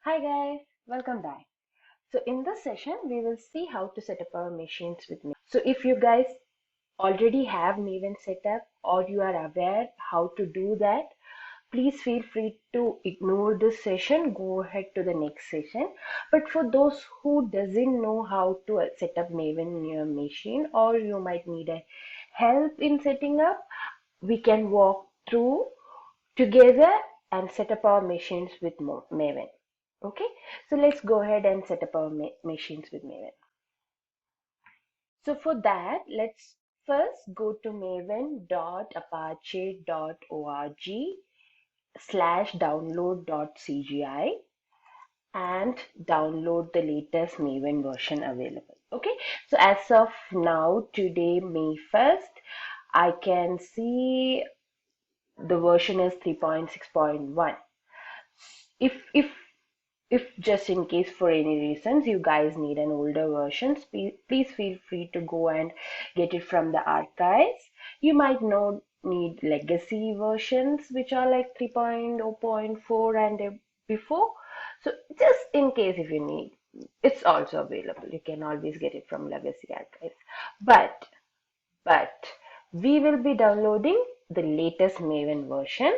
Hi guys, welcome back. So in this session, we will see how to set up our machines with Maven. So if you guys already have Maven set up or you are aware how to do that, please feel free to ignore this session, go ahead to the next session. But for those who doesn't know how to set up Maven in your machine, or you might need a help in setting up, we can walk through together and set up our machines with Maven. Okay, so let's go ahead and set up our machines with Maven. So for that, let's first go to maven.apache.org/download.cgi and download the latest Maven version available. Okay, so as of now, today, May 1st, I can see the version is 3.6.1. If just in case for any reasons you guys need an older version, please feel free to go and get it from the archives. You might not need legacy versions which are like 3.0.4 and before. So just in case if you need, it's also available. You can always get it from legacy archives. But we will be downloading the latest Maven version.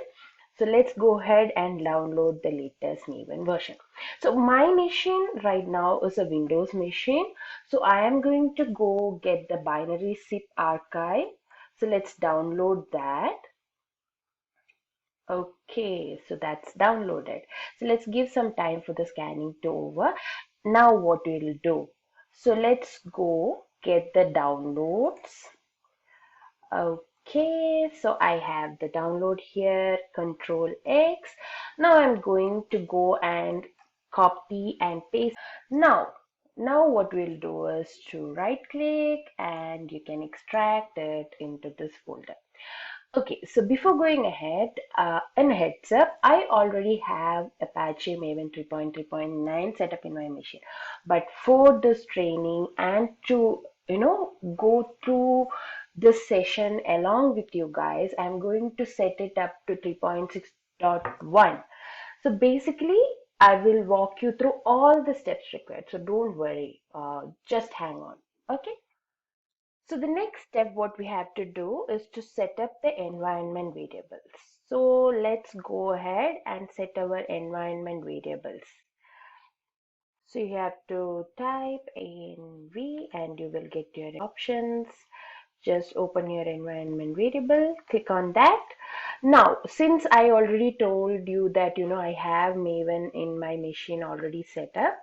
So let's go ahead and download the latest Maven version. So my machine right now is a Windows machine. So I am going to go get the binary zip archive. So let's download that. Okay, so that's downloaded. So let's give some time for the scanning to over. Now what we'll do. So let's go get the downloads. Okay, so I have the download here, Control X. Now I'm going to go and copy and paste. Now what we'll do is to right click and you can extract it into this folder. Okay, so before going ahead, an heads up, I already have Apache Maven 3.3.9 set up in my machine. But for this training and to, go through this session along with you guys, I'm going to set it up to 3.6.1. So basically, I will walk you through all the steps required. So don't worry, just hang on. Okay. So the next step what we have to do is to set up the environment variables. So let's go ahead and set our environment variables. So you have to type env and you will get your options. Just open your environment variable, click on that. Now, since I already told you that, I have Maven in my machine already set up,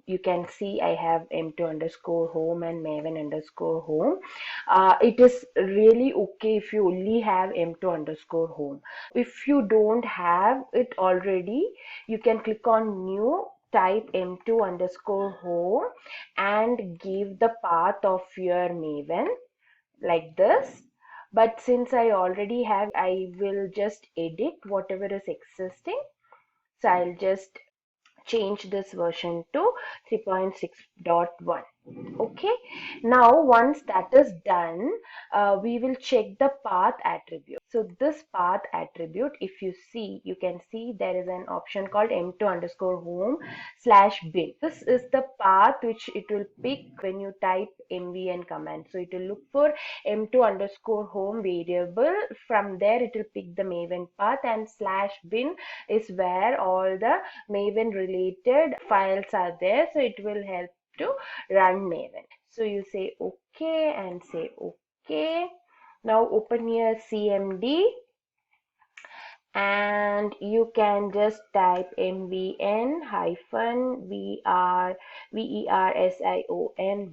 you can see I have m2 underscore home and maven underscore home. It is really okay if you only have m2 underscore home. If you don't have it already, you can click on new, type m2 underscore home and give the path of your maven like this. But since I already have, I will just edit whatever is existing. So I'll just change this version to 3.6.1. Okay, now once that is done, we will check the path attribute. So this path attribute, if you see, you can see there is an option called m2 underscore home slash bin. This is the path which it will pick when you type mvn command. So it will look for m2 underscore home variable. From there it will pick the maven path, and slash bin is where all the maven related files are there. So it will help to run Maven. So you say OK and say OK. Now open your CMD and you can just type mvn version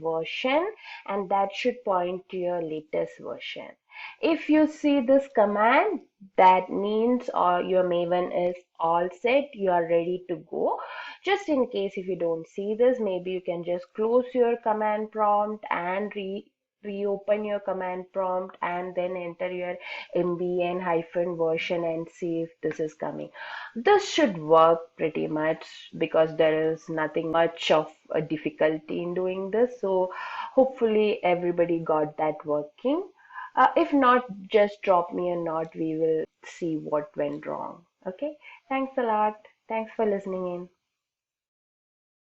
version, and that should point to your latest version. If you see this command, that means your Maven is all set, you are ready to go. Just in case if you don't see this, maybe you can just close your command prompt and reopen your command prompt and then enter your mvn version and see if this is coming. This should work pretty much because there is nothing much of a difficulty in doing this. So hopefully everybody got that working. If not, just drop me a note. We will see what went wrong. Okay. Thanks a lot. Thanks for listening in.